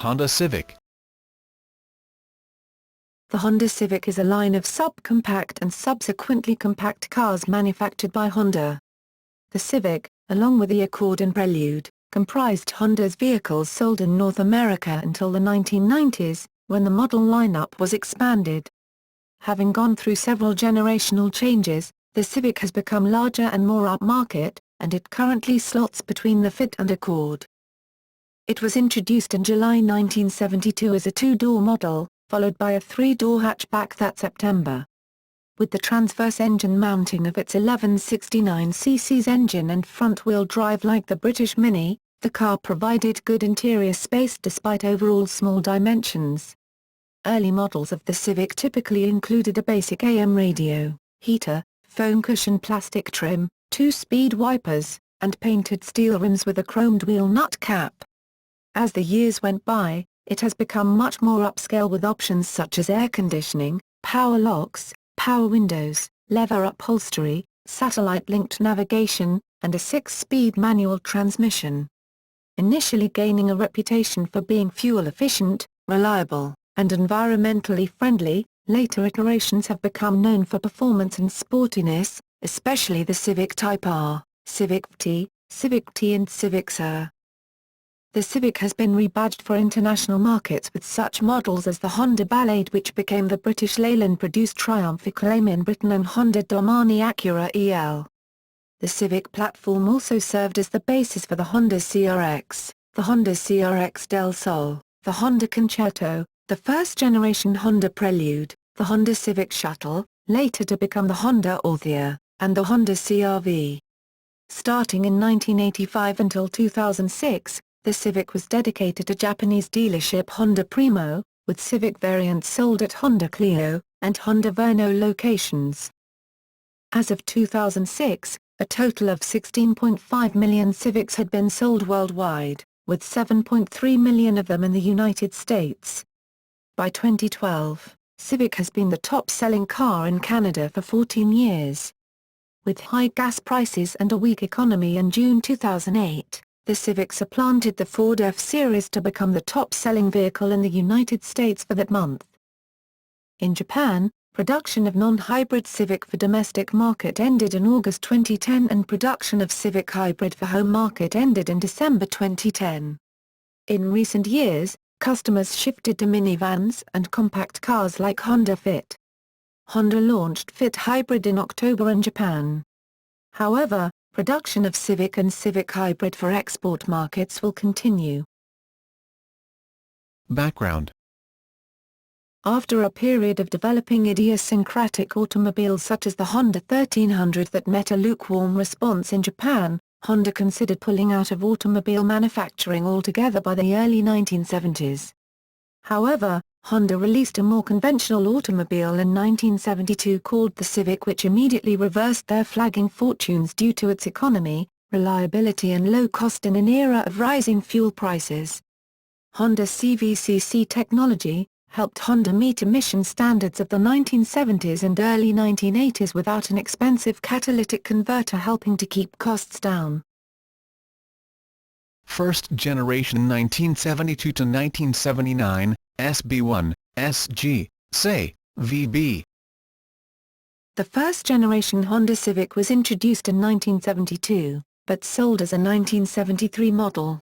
Honda Civic. The Honda Civic is a line of subcompact and subsequently compact cars manufactured by Honda. The Civic, along with the Accord and Prelude, comprised Honda's vehicles sold in North America until the 1990s, when the model lineup was expanded. Having gone through several generational changes, the Civic has become larger and more upmarket, and it currently slots between the Fit and Accord. It was introduced in July 1972 as a two-door model, followed by a three-door hatchback that September. With the transverse engine mounting of its 1169cc engine and front-wheel drive like the British Mini, the car provided good interior space despite overall small dimensions. Early models of the Civic typically included a basic AM radio, heater, foam cushion plastic trim, two-speed wipers, and painted steel rims with a chromed wheel nut cap. As the years went by, it has become much more upscale with options such as air conditioning, power locks, power windows, leather upholstery, satellite-linked navigation, and a 6-speed manual transmission. Initially gaining a reputation for being fuel-efficient, reliable, and environmentally friendly, later iterations have become known for performance and sportiness, especially the Civic Type R, Civic T, Civic T and Civic SR. The Civic has been rebadged for international markets with such models as the Honda Ballade, which became the British Leyland-produced Triumph Acclaim in Britain, and Honda Domani Acura EL. The Civic platform also served as the basis for the Honda CRX, the Honda CRX Del Sol, the Honda Concerto, the first-generation Honda Prelude, the Honda Civic Shuttle, later to become the Honda Althea, and the Honda CR-V. Starting in 1985 until 2006, the Civic was dedicated to Japanese dealership Honda Primo, with Civic variants sold at Honda Clio and Honda Verno locations. As of 2006, a total of 16.5 million Civics had been sold worldwide, with 7.3 million of them in the United States. By 2012, Civic has been the top-selling car in Canada for 14 years. With high gas prices and a weak economy in June 2008, the Civic supplanted the Ford F-Series to become the top-selling vehicle in the United States for that month. In Japan, production of non-hybrid Civic for domestic market ended in August 2010 and production of Civic Hybrid for home market ended in December 2010. In recent years, customers shifted to minivans and compact cars like Honda Fit. Honda launched Fit Hybrid in October in Japan. However, production of Civic and Civic Hybrid for export markets will continue. Background. After a period of developing idiosyncratic automobiles such as the Honda 1300 that met a lukewarm response in Japan, Honda considered pulling out of automobile manufacturing altogether by the early 1970s. However, Honda released a more conventional automobile in 1972 called the Civic, which immediately reversed their flagging fortunes due to its economy, reliability and low cost in an era of rising fuel prices. Honda's CVCC technology helped Honda meet emission standards of the 1970s and early 1980s without an expensive catalytic converter, helping to keep costs down. First generation 1972 to 1979, SB1, SG, say, VB. The first-generation Honda Civic was introduced in 1972, but sold as a 1973 model.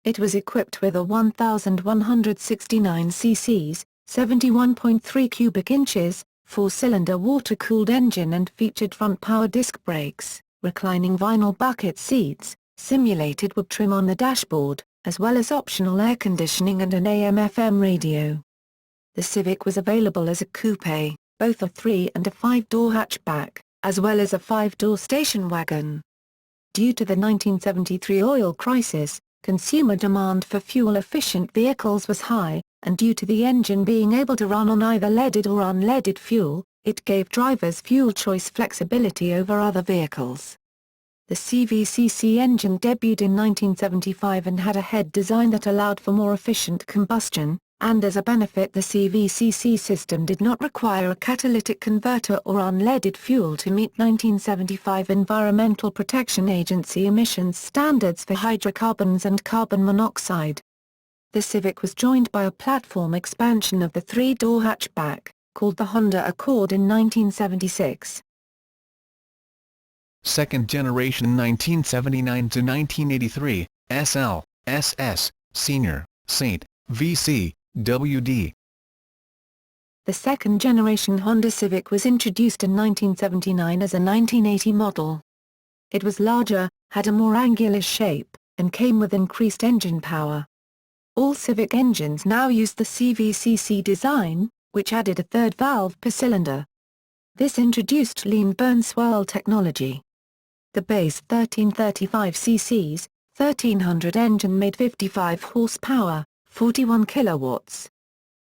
It was equipped with a 1,169 cc's, 71.3 cubic inches, four-cylinder water-cooled engine and featured front power disc brakes, reclining vinyl bucket seats, simulated wood trim on the dashboard, as well as optional air conditioning and an AM/FM radio. The Civic was available as a coupe, both a 3- and a 5-door hatchback, as well as a 5-door station wagon. Due to the 1973 oil crisis, consumer demand for fuel-efficient vehicles was high, and due to the engine being able to run on either leaded or unleaded fuel, it gave drivers fuel choice flexibility over other vehicles. The CVCC engine debuted in 1975 and had a head design that allowed for more efficient combustion, and as a benefit the CVCC system did not require a catalytic converter or unleaded fuel to meet 1975 Environmental Protection Agency emissions standards for hydrocarbons and carbon monoxide. the Civic was joined by a platform expansion of the three-door hatchback, called the Honda Accord in 1976. Second generation 1979 to 1983, SL, SS, Senior, Saint, VC, WD. The second generation Honda Civic was introduced in 1979 as a 1980 model. It was larger, had a more angular shape, and came with increased engine power. All Civic engines now use the CVCC design, which added a third valve per cylinder. This introduced lean burn swirl technology. The base 1335 cc's, 1300 engine made 55 horsepower, 41 kilowatts,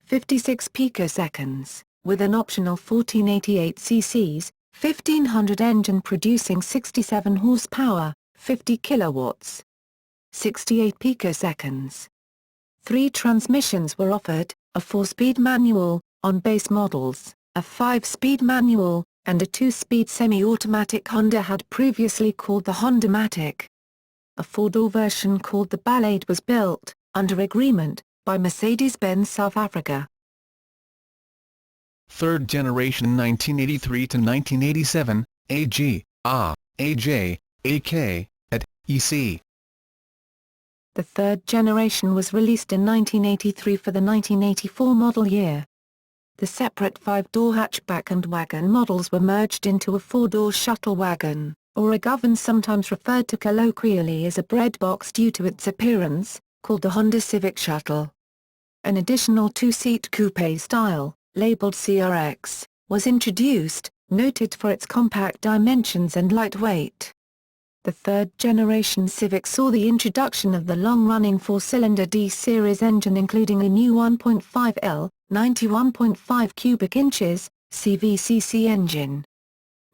56 picoseconds, with an optional 1488 cc's, 1500 engine producing 67 horsepower, 50 kilowatts, 68 picoseconds. 3 transmissions were offered, a 4-speed manual, on base models, a 5-speed manual, and a 2-speed semi-automatic Honda had previously called the Honda-matic. A 4-door version called the Ballade was built, under agreement, by Mercedes-Benz South Africa. Third generation 1983 to 1987, AG, A, AJ, AK, at, EC. The third generation was released in 1983 for the 1984 model year. The separate 5-door hatchback and wagon models were merged into a 4-door shuttle wagon, or a govern sometimes referred to colloquially as a breadbox due to its appearance, called the Honda Civic Shuttle. An additional 2-seat coupe style, labeled CRX, was introduced, noted for its compact dimensions and lightweight. The third-generation Civic saw the introduction of the long-running 4-cylinder D-Series engine including a new 1.5L, 91.5 cubic inches, CVCC engine.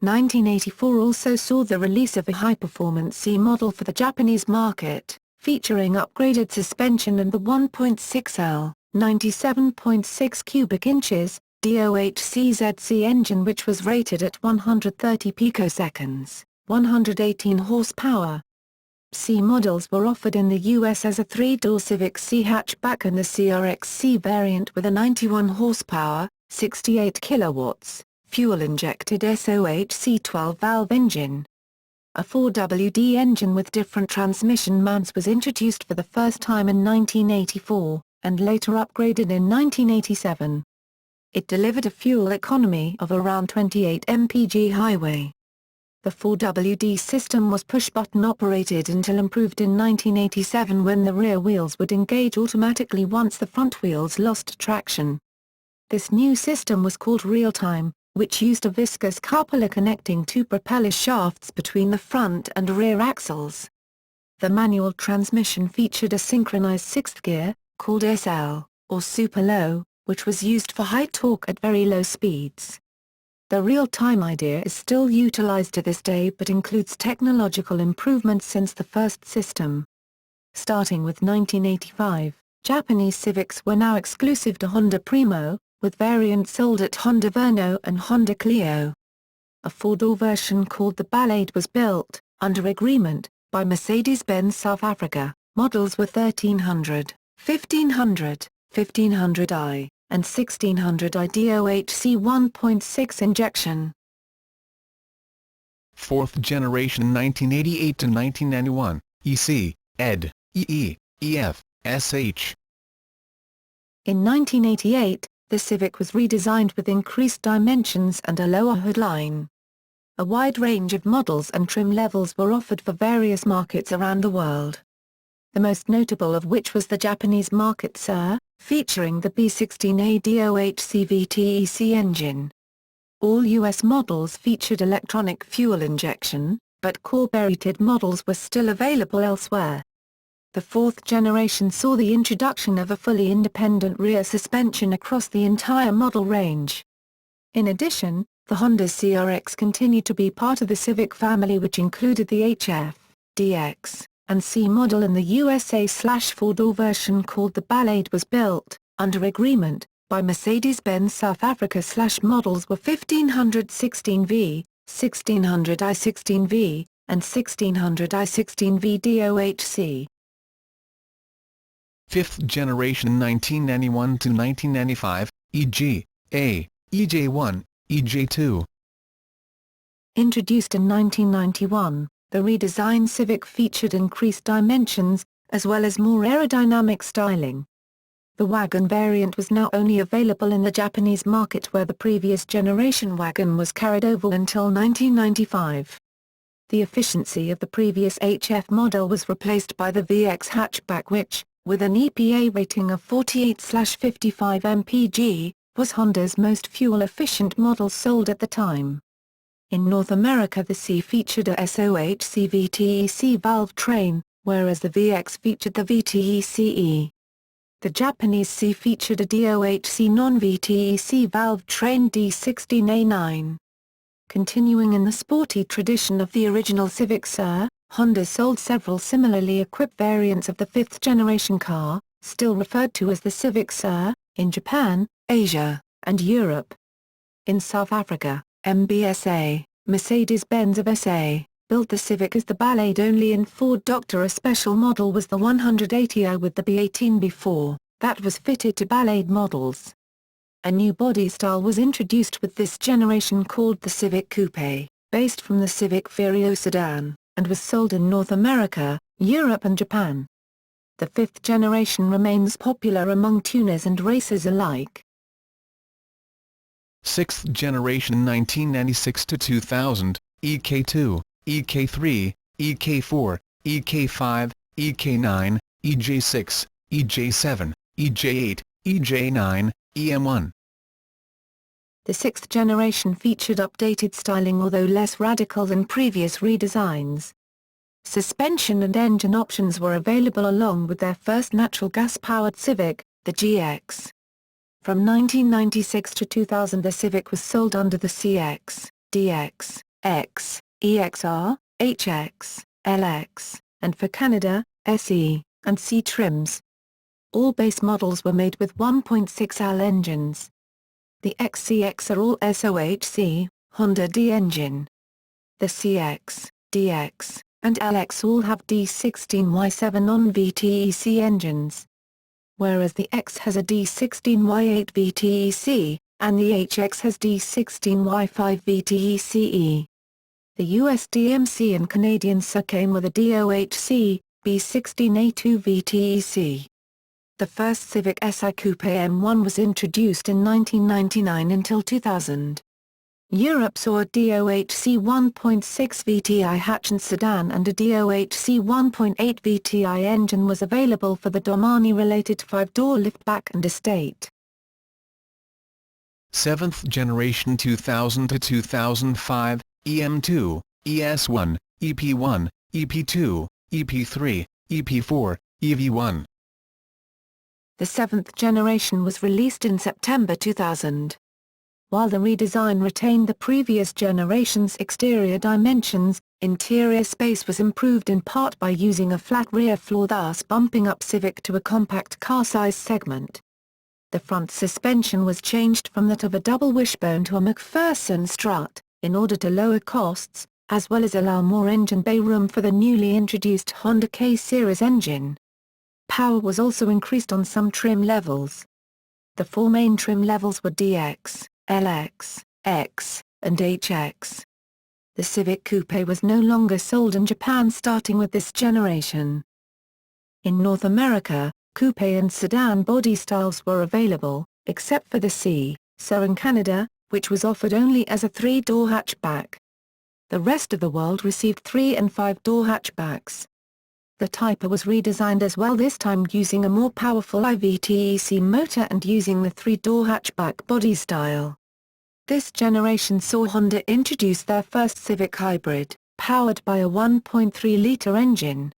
1984 also saw the release of a high-performance C model for the Japanese market, featuring upgraded suspension and the 1.6L, 97.6 cubic inches, DOHC-ZC engine which was rated at 130 picoseconds. 118 horsepower. C models were offered in the US as a 3-door Civic C hatchback and the CRX C variant with a 91 horsepower, 68 kilowatts, fuel-injected SOHC 12-valve engine. A 4WD engine with different transmission mounts was introduced for the first time in 1984, and later upgraded in 1987. It delivered a fuel economy of around 28 mpg highway. The 4WD system was push-button operated until improved in 1987 when the rear wheels would engage automatically once the front wheels lost traction. This new system was called real-time, which used a viscous coupler connecting 2 propeller shafts between the front and rear axles. The manual transmission featured a synchronized 6th gear, called SL, or super low, which was used for high torque at very low speeds. The real-time idea is still utilized to this day but includes technological improvements since the first system. Starting with 1985, Japanese Civics were now exclusive to Honda Primo, with variants sold at Honda Verno and Honda Clio. A 4-door version called the Ballade was built, under agreement, by Mercedes-Benz South Africa. Models were 1300, 1500, 1500i, and 1600i DOHC 1.6 injection. Fourth generation 1988 to 1991, EC, ED, EE, EF, SH. In 1988, the Civic was redesigned with increased dimensions and a lower hood line. A wide range of models and trim levels were offered for various markets around the world. The most notable of which was the Japanese market SIR, featuring the B16A DOHC VTEC engine. All US models featured electronic fuel injection, but carbureted models were still available elsewhere. The fourth generation saw the introduction of a fully independent rear suspension across the entire model range. In addition, the Honda CRX continued to be part of the Civic family, which included the HF, DX, and C model in the USA/4-door version called the Ballade was built, under agreement, by Mercedes-Benz South Africa. Models were 1500 16V, 1600i 16V, and 1600i 16V DOHC. fifth generation 1991 to 1995, e.g., A, EJ1, EJ2. Introduced in 1991, the redesigned Civic featured increased dimensions, as well as more aerodynamic styling. The wagon variant was now only available in the Japanese market, where the previous generation wagon was carried over until 1995. The efficiency of the previous HF model was replaced by the VX hatchback which, with an EPA rating of 48/55 mpg, was Honda's most fuel-efficient model sold at the time. In North America the C featured a SOHC VTEC valve train, whereas the VX featured the VTECE. The Japanese C featured a DOHC non-VTEC valve train D16A9. Continuing in the sporty tradition of the original Civic Sir, Honda sold several similarly equipped variants of the fifth-generation car, still referred to as the Civic Sir, in Japan, Asia, and Europe. In South Africa, MBSA, Mercedes-Benz of SA, built the Civic as the Ballade only, and Ford Doctor a special model was the 180i with the B18B4, that was fitted to Ballade models. A new body style was introduced with this generation called the Civic Coupe, based from the Civic Furio sedan, and was sold in North America, Europe and Japan. The fifth generation remains popular among tuners and racers alike. Sixth generation 1996 to 2000, EK2, EK3, EK4, EK5, EK9, EJ6, EJ7, EJ8, EJ9, EM1. The sixth generation featured updated styling, although less radical than previous redesigns. Suspension and engine options were available along with their first natural gas-powered Civic, the GX. From 1996 to 2000 the Civic was sold under the CX, DX, X, EXR, HX, LX, and for Canada, SE, and C trims. All base models were made with 1.6L engines. The XCX are all SOHC, Honda D engine. The CX, DX, and LX all have D16Y7 non-VTEC engines. Whereas the X has a D16Y8 VTEC, and the HX has D16Y5 VTECE. The US DMC and Canadian SR came with a DOHC, B16A2 VTEC. The first Civic Si Coupe M1 was introduced in 1999 until 2000. Europe saw a DOHC 1.6 VTI hatch and sedan, and a DOHC 1.8 VTI engine was available for the Domani-related 5-door liftback and estate. Seventh generation 2000 to 2005, EM2, ES1, EP1, EP2, EP3, EP4, EV1. The seventh generation was released in September 2000. While the redesign retained the previous generation's exterior dimensions, interior space was improved in part by using a flat rear floor, thus bumping up Civic to a compact car size segment. The front suspension was changed from that of a double wishbone to a McPherson strut, in order to lower costs, as well as allow more engine bay room for the newly introduced Honda K-Series engine. Power was also increased on some trim levels. The four main trim levels were DX, LX, X, and HX. The Civic Coupe was no longer sold in Japan starting with this generation. In North America, coupe and sedan body styles were available, except for the C, so in Canada, which was offered only as a 3-door hatchback. The rest of the world received 3- and 5-door hatchbacks. The Type R was redesigned as well, this time using a more powerful IVTEC motor and using the 3-door hatchback body style. This generation saw Honda introduce their first Civic Hybrid, powered by a 1.3-liter engine.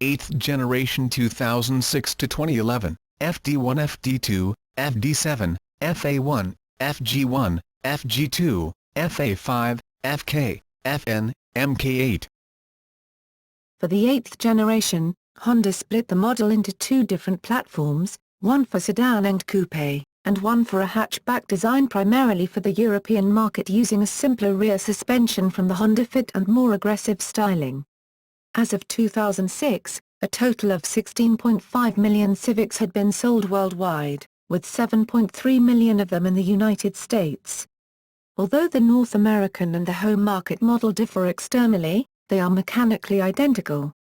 8th generation 2006 to 2011, FD1, FD2, FD7, FA1, FG1, FG2, FA5, FK, FN, MK8. For the 8th generation, Honda split the model into two different platforms, one for sedan and coupe, and one for a hatchback designed primarily for the European market, using a simpler rear suspension from the Honda Fit and more aggressive styling. As of 2006, A total of 16.5 million Civics had been sold worldwide, with 7.3 million of them in the United States. Although the North American and the home market model differ externally, they are mechanically identical.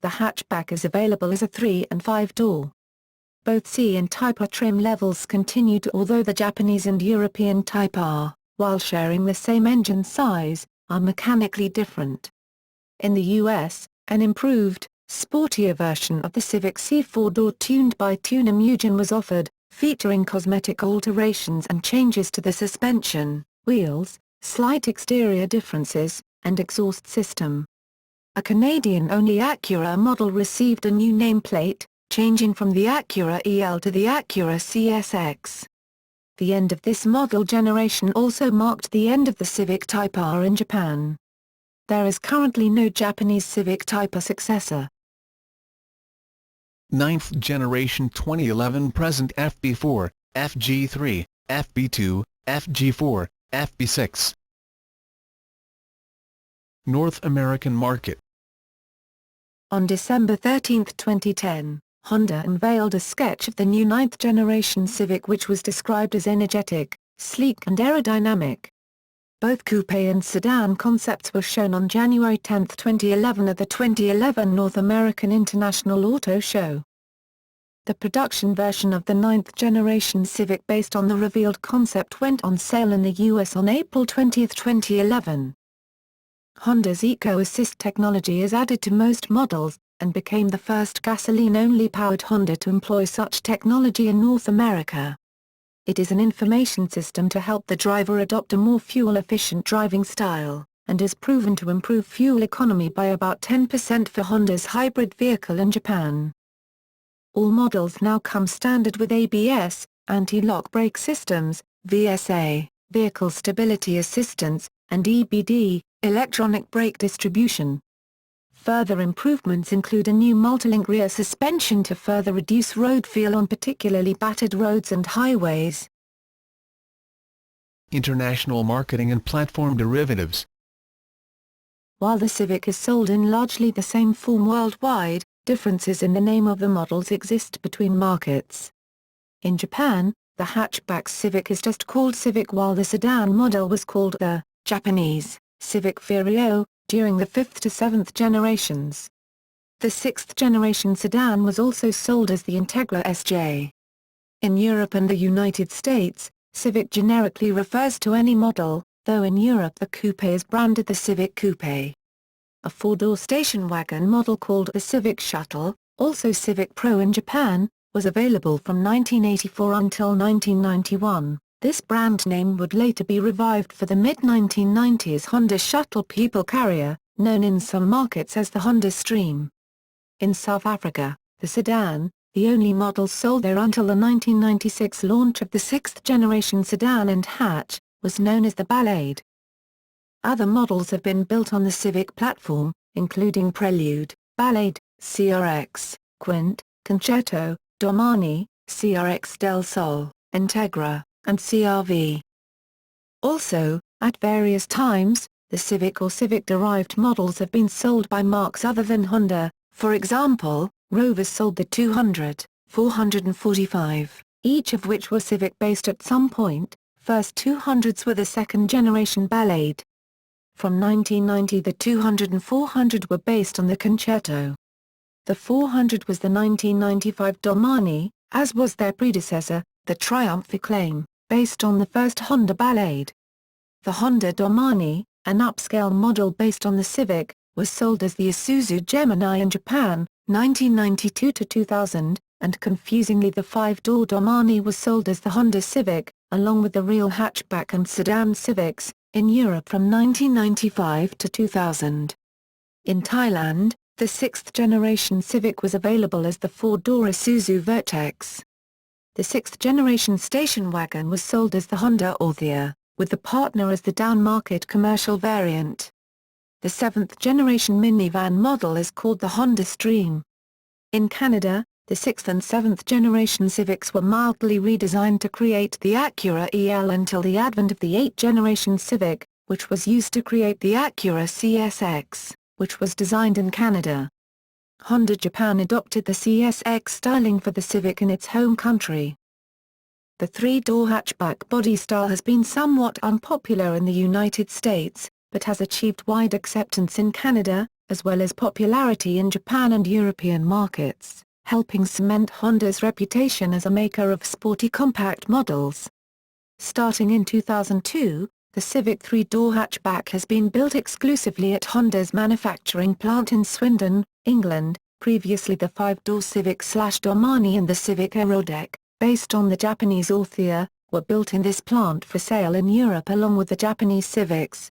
The hatchback is available as a 3- and 5-door. Both C and Type R trim levels continue to, although the Japanese and European Type R, while sharing the same engine size, are mechanically different. In the US, an improved, sportier version of the Civic C 4-door tuned by tuner Mugen was offered, featuring cosmetic alterations and changes to the suspension, wheels, slight exterior differences, and exhaust system. A Canadian-only Acura model received a new nameplate, changing from the Acura EL to the Acura CSX. The end of this model generation also marked the end of the Civic Type R in Japan. There is currently no Japanese Civic Type R successor. 9th generation 2011 present FB4, FG3, FB2, FG4, FB6. North American market. On December 13, 2010, Honda unveiled a sketch of the new 9th generation Civic, which was described as energetic, sleek and aerodynamic. Both coupe and sedan concepts were shown on January 10, 2011 at the 2011 North American International Auto Show. The production version of the 9th generation Civic based on the revealed concept went on sale in the US on April 20, 2011. Honda's Eco Assist technology is added to most models, and became the first gasoline-only powered Honda to employ such technology in North America. It is an information system to help the driver adopt a more fuel-efficient driving style, and is proven to improve fuel economy by about 10% for Honda's hybrid vehicle in Japan. All models now come standard with ABS, anti-lock brake systems, VSA, vehicle stability assistance, and EBD, electronic brake distribution. Further improvements include a new multilink rear suspension to further reduce road feel on particularly battered roads and highways. International marketing and platform derivatives. While the Civic is sold in largely the same form worldwide, differences in the name of the models exist between markets. In Japan, the hatchback Civic is just called Civic, while the sedan model was called the Japanese Civic Furio during the 5th to 7th generations. The 6th generation sedan was also sold as the Integra SJ. In Europe and the United States, Civic generically refers to any model, though in Europe the coupe is branded the Civic Coupe. A 4-door station wagon model called the Civic Shuttle, also Civic Pro in Japan, was available from 1984 until 1991. This brand name would later be revived for the mid-1990s Honda Shuttle people carrier, known in some markets as the Honda Stream. In South Africa, the sedan, the only model sold there until the 1996 launch of the 6th generation sedan and hatch, was known as the Ballade. Other models have been built on the Civic platform, including Prelude, Ballade, CRX, Quint, Concerto, Domani, CRX Del Sol, Integra, and CRV. Also, at various times, the Civic or Civic-derived models have been sold by marques other than Honda. For example, Rovers sold the 200, 445, each of which were Civic-based at some point. First 200s were the second-generation Ballade. From 1990 the 200 and 400 were based on the Concerto. The 400 was the 1995 Domani, as was their predecessor, the Triumph Acclaim, based on the first Honda Ballade. The Honda Domani, an upscale model based on the Civic, was sold as the Isuzu Gemini in Japan, 1992 to 2000, and confusingly the 5-door Domani was sold as the Honda Civic, along with the real hatchback and sedan Civics, in Europe from 1995 to 2000. In Thailand, the 6th generation Civic was available as the 4-door Isuzu Vertex. The 6th generation station wagon was sold as the Honda Orthia, with the partner as the down-market commercial variant. The 7th generation minivan model is called the Honda Stream. In Canada, the 6th and 7th generation Civics were mildly redesigned to create the Acura EL until the advent of the 8th generation Civic, which was used to create the Acura CSX, which was designed in Canada. Honda Japan adopted the CSX styling for the Civic in its home country. The three-door hatchback body style has been somewhat unpopular in the United States, but has achieved wide acceptance in Canada, as well as popularity in Japan and European markets, helping cement Honda's reputation as a maker of sporty compact models. Starting in 2002, the Civic three-door hatchback has been built exclusively at Honda's manufacturing plant in Swindon, England. Previously the five-door Civic/Domani and the Civic Aerodeck, based on the Japanese Althea, were built in this plant for sale in Europe along with the Japanese Civics.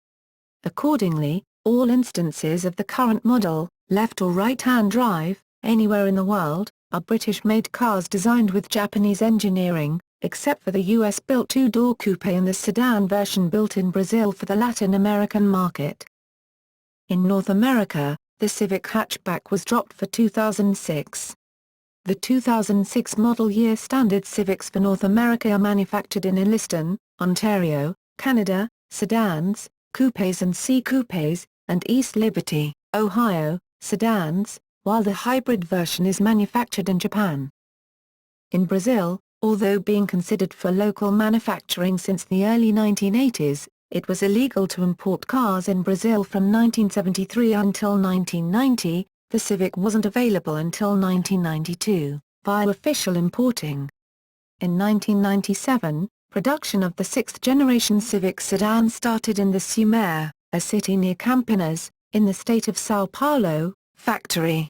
Accordingly, all instances of the current model, left or right-hand drive, anywhere in the world, are British-made cars designed with Japanese engineering, except for the US-built two-door coupe and the sedan version built in Brazil for the Latin American market. In North America, the Civic hatchback was dropped for 2006. The 2006 model year standard Civics for North America are manufactured in Elliston, Ontario, Canada, sedans, coupes and C-coupes, and East Liberty, Ohio, sedans, while the hybrid version is manufactured in Japan. In Brazil, although being considered for local manufacturing since the early 1980s, it was illegal to import cars in Brazil from 1973 until 1990, the Civic wasn't available until 1992, via official importing. In 1997, production of the sixth-generation Civic sedan started in the Sumaré, a city near Campinas, in the state of São Paulo, factory.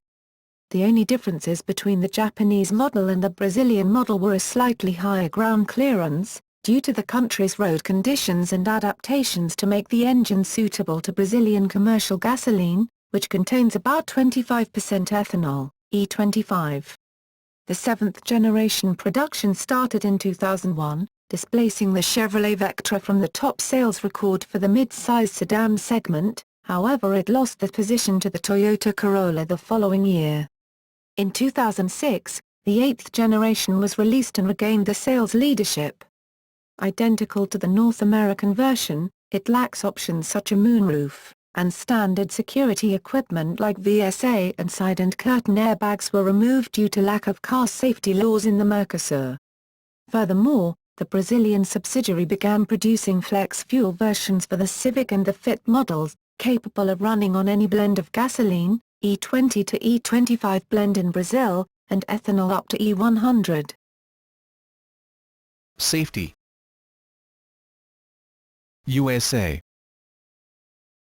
The only differences between the Japanese model and the Brazilian model were a slightly higher ground clearance, due to the country's road conditions and adaptations to make the engine suitable to Brazilian commercial gasoline, which contains about 25% ethanol, E25. The seventh-generation production started in 2001, displacing the Chevrolet Vectra from the top sales record for the mid-size sedan segment, however it lost the position to the Toyota Corolla the following year. In 2006, the eighth generation was released and regained the sales leadership. Identical to the North American version, it lacks options such as a moonroof, and standard security equipment like VSA and side and curtain airbags were removed due to lack of car safety laws in the Mercosur. Furthermore, the Brazilian subsidiary began producing flex-fuel versions for the Civic and the Fit models, capable of running on any blend of gasoline, E20 to E25 blend in Brazil, and ethanol up to E100. Safety. USA.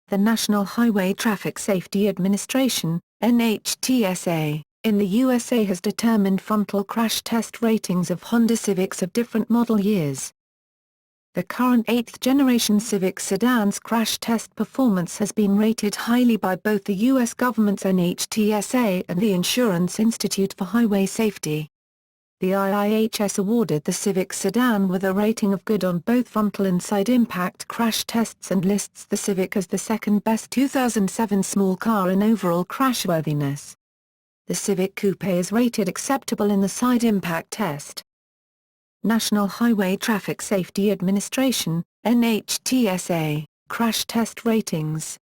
The National Highway Traffic Safety Administration, NHTSA, in the USA has determined frontal crash test ratings of Honda Civics of different model years. The current 8th generation Civic sedan's crash test performance has been rated highly by both the U.S. government's NHTSA and the Insurance Institute for Highway Safety. The IIHS awarded the Civic sedan with a rating of good on both frontal and side impact crash tests and lists the Civic as the second-best 2007 small car in overall crashworthiness. The Civic Coupe is rated acceptable in the side impact test. National Highway Traffic Safety Administration, NHTSA, crash test ratings.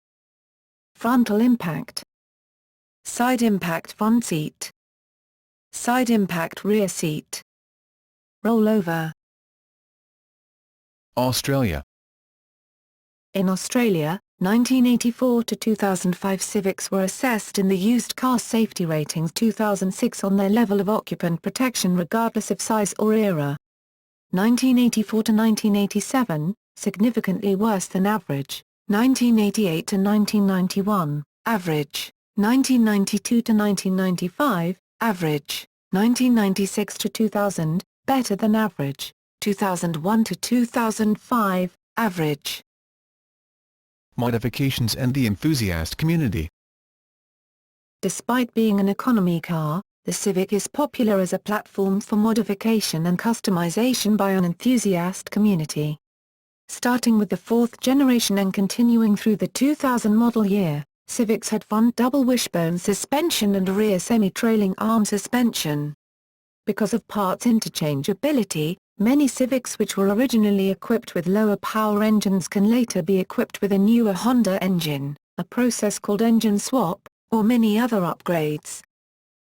Frontal impact. Side impact front seat. Side impact rear seat. Rollover. Australia. In Australia, 1984 to 2005 Civics were assessed in the Used Car Safety Ratings 2006 on their level of occupant protection regardless of size or era. 1984 to 1987, significantly worse than average. 1988 to 1991, average. 1992 to 1995, average. 1996 to 2000, better than average. 2001 to 2005, average. Modifications and the enthusiast community. Despite being an economy car, the Civic is popular as a platform for modification and customization by an enthusiast community. Starting with the fourth generation and continuing through the 2000 model year, Civics had front double wishbone suspension and rear semi-trailing arm suspension. Because of parts interchangeability, many Civics which were originally equipped with lower power engines can later be equipped with a newer Honda engine, a process called engine swap, or many other upgrades.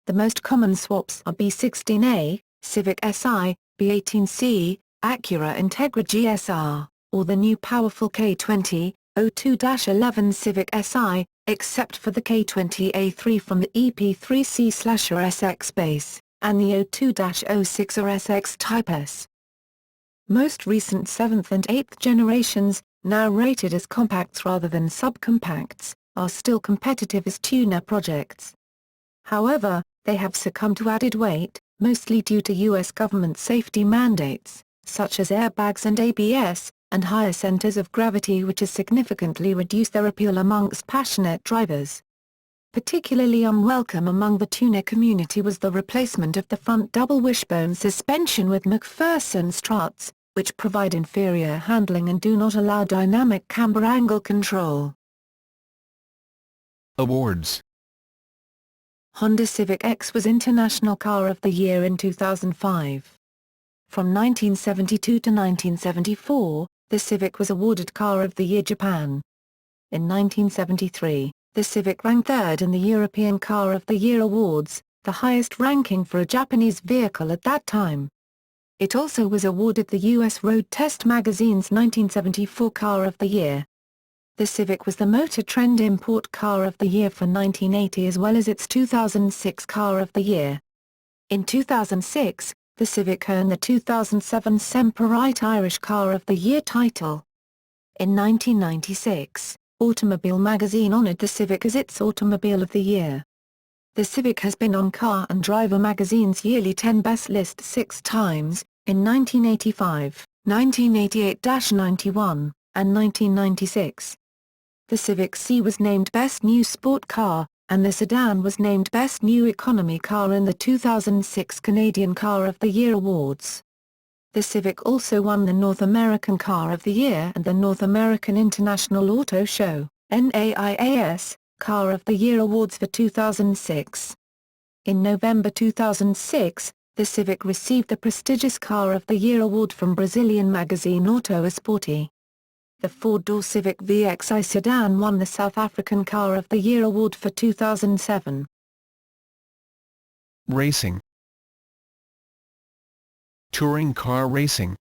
The most common swaps are B16A, Civic Si, B18C, Acura Integra GSR, or the new powerful K20, 02-11 Civic Si, except for the K20A3 from the EP3C/SX base, and the 02-06 or SX Type S. Most recent 7th and 8th generations, now rated as compacts rather than subcompacts, are still competitive as tuner projects. However, they have succumbed to added weight, mostly due to U.S. government safety mandates, such as airbags and ABS, and higher centers of gravity, which has significantly reduced their appeal amongst passionate drivers. Particularly unwelcome among the tuner community was the replacement of the front double wishbone suspension with McPherson struts, which provide inferior handling and do not allow dynamic camber angle control. Awards. Honda Civic X was International Car of the Year in 2005. From 1972 to 1974, the Civic was awarded Car of the Year Japan. In 1973, the Civic ranked third in the European Car of the Year Awards, the highest ranking for a Japanese vehicle at that time. It also was awarded the U.S. Road Test Magazine's 1974 Car of the Year. The Civic was the Motor Trend Import Car of the Year for 1980 as well as its 2006 Car of the Year. In 2006, the Civic earned the 2007 Semperite Irish Car of the Year title. In 1996, Automobile magazine honored the Civic as its Automobile of the Year. The Civic has been on Car and Driver magazine's yearly 10 Best list 6 times, in 1985, 1988-91, and 1996. The Civic C was named Best New Sport Car, and the sedan was named Best New Economy Car in the 2006 Canadian Car of the Year Awards. The Civic also won the North American Car of the Year and the North American International Auto Show, NAIAS, Car of the Year Awards for 2006. In November 2006, the Civic received the prestigious Car of the Year award from Brazilian magazine Auto Esporte. The four-door Civic VXI sedan won the South African Car of the Year award for 2007. Racing. Touring car racing.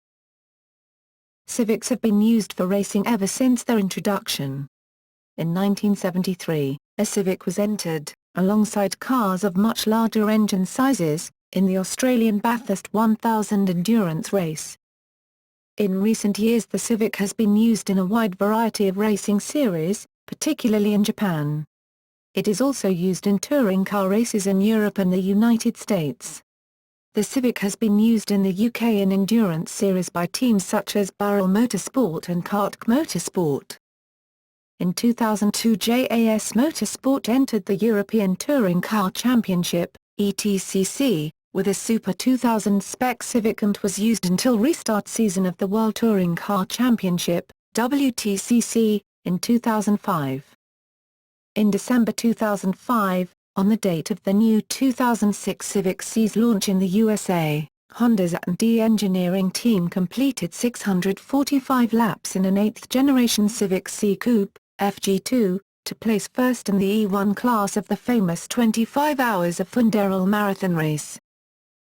Civics have been used for racing ever since their introduction. In 1973, a Civic was entered, alongside cars of much larger engine sizes, in the Australian Bathurst 1000 endurance race. In recent years the Civic has been used in a wide variety of racing series, particularly in Japan. It is also used in touring car races in Europe and the United States. The Civic has been used in the UK in endurance series by teams such as Barrel Motorsport and Kartk Motorsport. In 2002 JAS Motorsport entered the European Touring Car Championship, ETCC, with a Super 2000 spec Civic and was used until restart season of the World Touring Car Championship, WTCC, in 2005. In December 2005, on the date of the new 2006 Civic C's launch in the USA, Honda's A&D engineering team completed 645 laps in an 8th-generation Civic C Coupe, FG2, to place first in the E1 class of the famous 25 Hours of Funderel marathon race.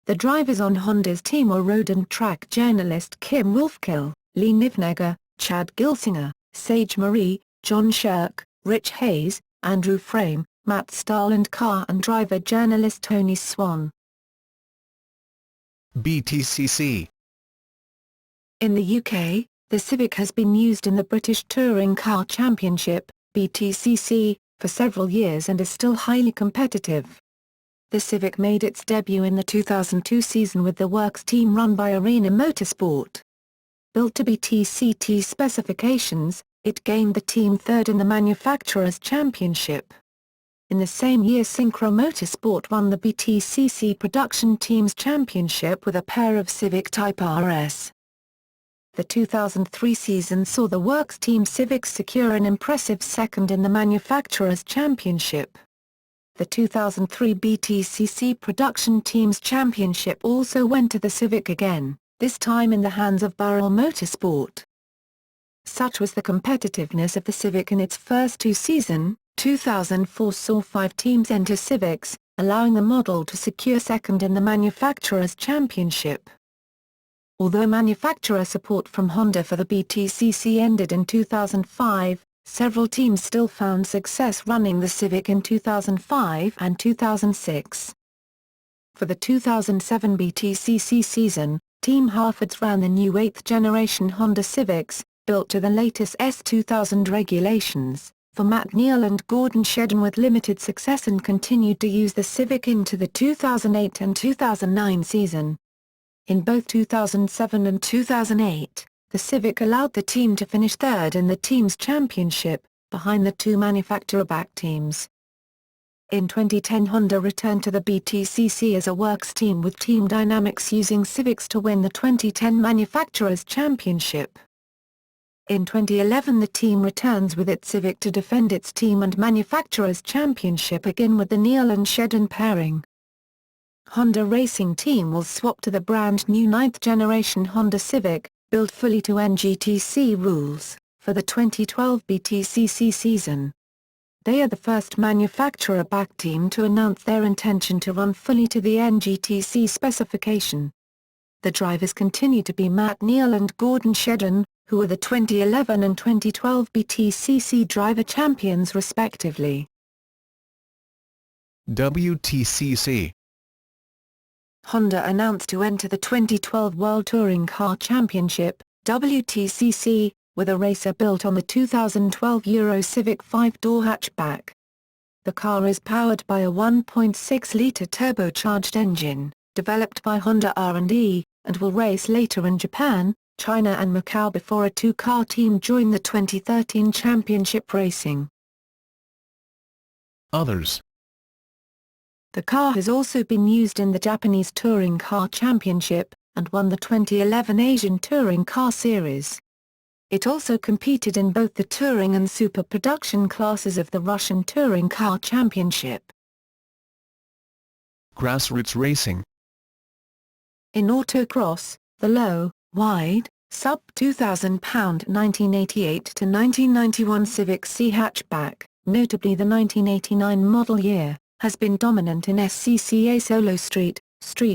The drivers on Honda's team were road and track journalist Kim Wolfkill, Lee Nivnegger, Chad Gilsinger, Sage Marie, John Shirk, Rich Hayes, Andrew Frame, Matt Stahl and car and driver journalist Tony Swan. BTCC. In the UK, the Civic has been used in the British Touring Car Championship, BTCC, for several years and is still highly competitive. The Civic made its debut in the 2002 season with the works team run by Arena Motorsport. Built to BTCT specifications, it gained the team third in the Manufacturers' Championship. In the same year Synchro Motorsport won the BTCC Production Teams Championship with a pair of Civic Type RS. The 2003 season saw the works team Civics secure an impressive second in the Manufacturers' Championship. The 2003 BTCC Production Teams Championship also went to the Civic again, this time in the hands of Barrel Motorsport. Such was the competitiveness of the Civic in its first two seasons. 2004 saw 5 teams enter Civics, allowing the model to secure second in the Manufacturers' Championship. Although manufacturer support from Honda for the BTCC ended in 2005, several teams still found success running the Civic in 2005 and 2006. For the 2007 BTCC season, Team Harfords ran the new 8th generation Honda Civics, built to the latest S2000 regulations, for Matt Neal and Gordon Shedden with limited success, and continued to use the Civic into the 2008 and 2009 season. In both 2007 and 2008, the Civic allowed the team to finish third in the team's championship, behind the two manufacturer-backed teams. In 2010, Honda returned to the BTCC as a works team with Team Dynamics using Civics to win the 2010 Manufacturers' Championship. In 2011, the team returns with its Civic to defend its Team and Manufacturers' Championship again with the Neal and Shedden pairing. Honda Racing Team will swap to the brand new 9th generation Honda Civic, built fully to NGTC rules, for the 2012 BTCC season. They are the first manufacturer-backed team to announce their intention to run fully to the NGTC specification. The drivers continue to be Matt Neal and Gordon Shedden, who are the 2011 and 2012 BTCC driver champions respectively. WTCC. Honda announced to enter the 2012 World Touring Car Championship, WTCC, with a racer built on the 2012 Euro Civic 5-door hatchback. The car is powered by a 1.6-litre turbocharged engine, developed by Honda R&D, and will race later in Japan, China and Macau before a two-car team join the 2013 championship racing. Others. The car has also been used in the Japanese Touring Car Championship, and won the 2011 Asian Touring Car Series. It also competed in both the Touring and Super Production classes of the Russian Touring Car Championship. Grassroots racing. In autocross, the low, wide, sub-2,000-pound 1988 to 1991 Civic C hatchback, notably the 1989 model year, has been dominant in SCCA Solo Street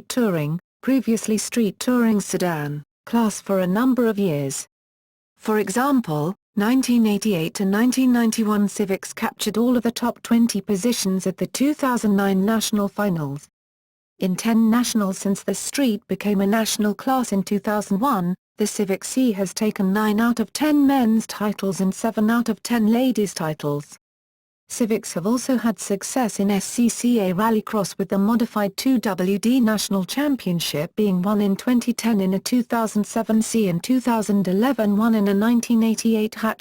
Touring, previously Street Touring Sedan, class for a number of years. For example, 1988 to 1991 Civics captured all of the top 20 positions at the 2009 national finals. In 10 nationals since the Street became a national class in 2001, the Civic C has taken 9 out of 10 men's titles and 7 out of 10 ladies' titles. Civics have also had success in SCCA Rallycross, with the modified 2WD National Championship being won in 2010 in a 2007 C and 2011 one in a 1988 hatch.